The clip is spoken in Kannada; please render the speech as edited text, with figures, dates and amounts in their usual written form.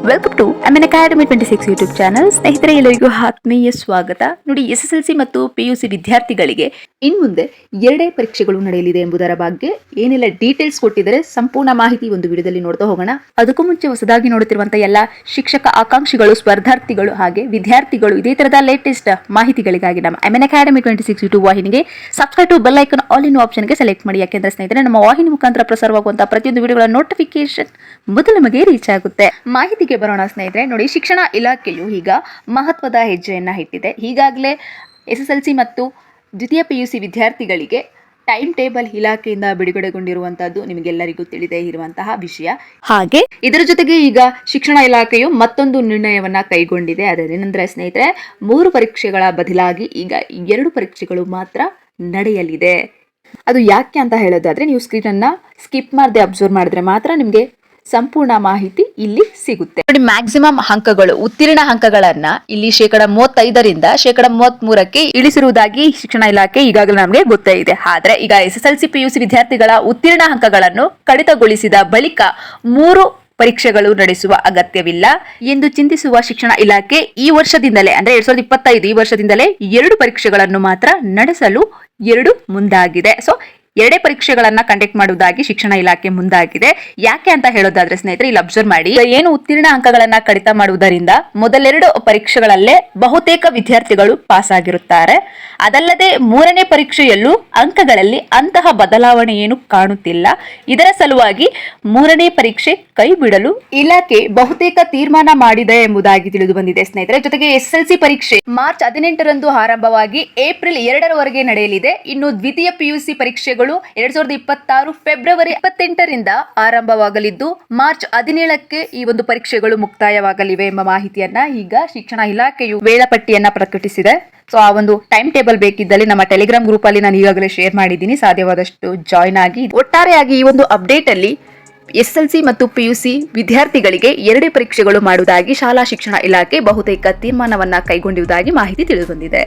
Welcome to MN Academy 26 YouTube channel. ಸ್ನೇಹಿತರೆ, ಎಲ್ಲರಿಗೂ ಆತ್ಮೀಯ ಸ್ವಾಗತ. ನೋಡಿ, SSLC ಮತ್ತು PUC ವಿದ್ಯಾರ್ಥಿಗಳಿಗೆ ಇನ್ನು ಮುಂದೆ 2 ಪರೀಕ್ಷೆಗಳು ನಡೆಯಲಿದೆ ಎಂಬುದರ ಬಗ್ಗೆ ಏನೆಲ್ಲ ಡೀಟೇಲ್ಸ್ ಕೊಟ್ಟಿದ್ದಾರೆ ಸಂಪೂರ್ಣ ಮಾಹಿತಿ ಒಂದು ವಿಡಿಯೋದಲ್ಲಿ ನೋಡ್ತಾ ಹೋಗೋಣ. ಅದಕ್ಕೂ ಮುಂಚೆ ಹೊಸದಾಗಿ ನೋಡುತ್ತಿರುವಂತಹ ಎಲ್ಲ ಶಿಕ್ಷಕ ಆಕಾಂಕ್ಷಿಗಳು, ಸ್ಪರ್ಧಾರ್ಥಿಗಳು ಹಾಗೆ ವಿದ್ಯಾರ್ಥಿಗಳು ಇದೇ ತರದ ಲೇಟೆಸ್ಟ್ ಮಾಹಿತಿಗಳಿಗಾಗಿ ನಮ್ಮ MN Academy 26 ಯೂಟ್ಯೂಬ್ ವಾಹಿನಿಗೆ subscribe to bell icon all in ಆಪ್ಷನ್ಗೆ ಸೆಲೆಕ್ಟ್ ಮಾಡಿ. ಯಾಕೆಂದ್ರೆ ಸ್ನೇಹಿತರೆ, ನಮ್ಮ ವಾಹಿನಿ ಮುಖಾಂತರ ಪ್ರಸಾರವಾಗುವಂತಹ ಪ್ರತಿಯೊಂದು ವಿಡಿಯೋಗಳ ನೋಟಿಫಿಕೇಶನ್ ಮೊದಲು ನಮಗೆ ರೀಚ್ ಆಗುತ್ತೆ. ಮಾಹಿತಿಗೆ ಬರೋಣ ಸ್ನೇಹಿತರೆ. ನೋಡಿ, ಶಿಕ್ಷಣ ಇಲಾಖೆಯು ಈಗ ಮಹತ್ವದ ಹೆಜ್ಜೆಯನ್ನ ಇಟ್ಟಿದೆ. ಈಗಾಗಲೇ SSLC ಮತ್ತು ದ್ವಿತೀಯ PUC ವಿದ್ಯಾರ್ಥಿಗಳಿಗೆ ಟೈಮ್ ಟೇಬಲ್ ಇಲಾಖೆಯಿಂದ ಬಿಡುಗಡೆಗೊಂಡಿರುವಂತಹದ್ದು ನಿಮಗೆಲ್ಲರಿಗೂ ತಿಳಿದೇ ಇರುವಂತಹ ವಿಷಯ. ಹಾಗೆ ಇದರ ಜೊತೆಗೆ ಈಗ ಶಿಕ್ಷಣ ಇಲಾಖೆಯು ಮತ್ತೊಂದು ನಿರ್ಣಯವನ್ನ ಕೈಗೊಂಡಿದೆ. ಅದೇನೆಂದ್ರೆ ಸ್ನೇಹಿತರೆ, 3 ಪರೀಕ್ಷೆಗಳ ಬದಲಾಗಿ ಈಗ 2 ಪರೀಕ್ಷೆಗಳು ಮಾತ್ರ ನಡೆಯಲಿದೆ. ಅದು ಯಾಕೆ ಅಂತ ಹೇಳೋದಾದ್ರೆ, ನೀವು ಸ್ಕ್ರೀನ್ ಅನ್ನ ಸ್ಕಿಪ್ ಮಾಡದೆ ಅಬ್ಸರ್ವ್ ಮಾಡಿದ್ರೆ ಮಾತ್ರ ನಿಮ್ಗೆ ಸಂಪೂರ್ಣ ಮಾಹಿತಿ ಇಲ್ಲಿ ಸಿಗುತ್ತೆ. ನೋಡಿ, ಮ್ಯಾಕ್ಸಿಮಮ್ ಅಂಕಗಳು, ಉತ್ತೀರ್ಣ ಅಂಕಗಳನ್ನ ಇಲ್ಲಿ 35% 33% ಇಳಿಸಿರುವುದಾಗಿ ಶಿಕ್ಷಣ ಇಲಾಖೆ ಈಗಾಗಲೇ ನಮಗೆ ಗೊತ್ತೇ ಇದೆ. ಆದ್ರೆ ಈಗ SSLC PUC ವಿದ್ಯಾರ್ಥಿಗಳ ಉತ್ತೀರ್ಣ ಅಂಕಗಳನ್ನು ಕಡಿತಗೊಳಿಸಿದ ಬಳಿಕ 3 ಪರೀಕ್ಷೆಗಳು ನಡೆಸುವ ಅಗತ್ಯವಿಲ್ಲ ಎಂದು ಚಿಂತಿಸುವ ಶಿಕ್ಷಣ ಇಲಾಖೆ ಈ ವರ್ಷದಿಂದಲೇ ಅಂದ್ರೆ 2025 ಈ ವರ್ಷದಿಂದಲೇ 2 ಪರೀಕ್ಷೆಗಳನ್ನು ಮಾತ್ರ ನಡೆಸಲು ಮುಂದಾಗಿದೆ. ಸೊ 2 ಪರೀಕ್ಷೆಗಳನ್ನ ಕಂಡಕ್ಟ್ ಮಾಡುವುದಾಗಿ ಶಿಕ್ಷಣ ಇಲಾಖೆ ಮುಂದಾಗಿದೆ. ಯಾಕೆ ಅಂತ ಹೇಳೋದಾದ್ರೆ ಸ್ನೇಹಿತರೆ, ಇಲ್ಲಿ ಅಬ್ಸರ್ವ್ ಮಾಡಿ, ಏನು ಉತ್ತೀರ್ಣ ಅಂಕಗಳನ್ನ ಕಡಿತ ಮಾಡುವುದರಿಂದ ಮೊದಲೆರಡು ಪರೀಕ್ಷೆಗಳಲ್ಲೇ ಬಹುತೇಕ ವಿದ್ಯಾರ್ಥಿಗಳು ಪಾಸ್ ಆಗಿರುತ್ತಾರೆ. ಅದಲ್ಲದೆ 3ನೇ ಪರೀಕ್ಷೆಯಲ್ಲೂ ಅಂಕಗಳಲ್ಲಿ ಅಂತಹ ಬದಲಾವಣೆ ಏನು ಕಾಣುತ್ತಿಲ್ಲ. ಇದರ ಸಲುವಾಗಿ 3ನೇ ಪರೀಕ್ಷೆ ಕೈ ಬಿಡಲು ಇಲಾಖೆ ಬಹುತೇಕ ತೀರ್ಮಾನ ಮಾಡಿದೆ ಎಂಬುದಾಗಿ ತಿಳಿದು ಬಂದಿದೆ ಸ್ನೇಹಿತರೆ. ಜೊತೆಗೆ SSLC ಪರೀಕ್ಷೆ ಮಾರ್ಚ್ 18ರಂದು ಆರಂಭವಾಗಿ ಏಪ್ರಿಲ್ 2ರವರೆಗೆ ನಡೆಯಲಿದೆ. ಇನ್ನು ದ್ವಿತೀಯ PUC ಪರೀಕ್ಷೆಗಳು 2026 ಫೆಬ್ರವರಿ 28ರಿಂದ ಆರಂಭವಾಗಲಿದ್ದು ಮಾರ್ಚ್ 17ಕ್ಕೆ ಈ ಒಂದು ಪರೀಕ್ಷೆಗಳು ಮುಕ್ತಾಯವಾಗಲಿವೆ ಎಂಬ ಮಾಹಿತಿಯನ್ನ ಈಗ ಶಿಕ್ಷಣ ಇಲಾಖೆಯು ವೇಳಾಪಟ್ಟಿಯನ್ನ ಪ್ರಕಟಿಸಿದೆ. ಸೊ ಆ ಒಂದು ಟೈಮ್ ಟೇಬಲ್ ಬೇಕಿದ್ದಲ್ಲಿ ನಮ್ಮ ಟೆಲಿಗ್ರಾಮ್ ಗ್ರೂಪ್ ಅಲ್ಲಿ ನಾನು ಈಗಾಗಲೇ ಶೇರ್ ಮಾಡಿದ್ದೀನಿ. ಸಾಧ್ಯವಾದಷ್ಟು ಜಾಯ್ನ್ ಆಗಿ. ಒಟ್ಟಾರೆಯಾಗಿ ಈ ಒಂದು ಅಪ್ಡೇಟ್ ಅಲ್ಲಿ SSLC ಮತ್ತು PUC ವಿದ್ಯಾರ್ಥಿಗಳಿಗೆ 2 ಪರೀಕ್ಷೆಗಳು ಮಾಡುವುದಾಗಿ ಶಾಲಾ ಶಿಕ್ಷಣ ಇಲಾಖೆ ಬಹುತೇಕ ತೀರ್ಮಾನವನ್ನ ಕೈಗೊಂಡಿರುವುದಾಗಿ ಮಾಹಿತಿ ತಿಳಿದು ಬಂದಿದೆ.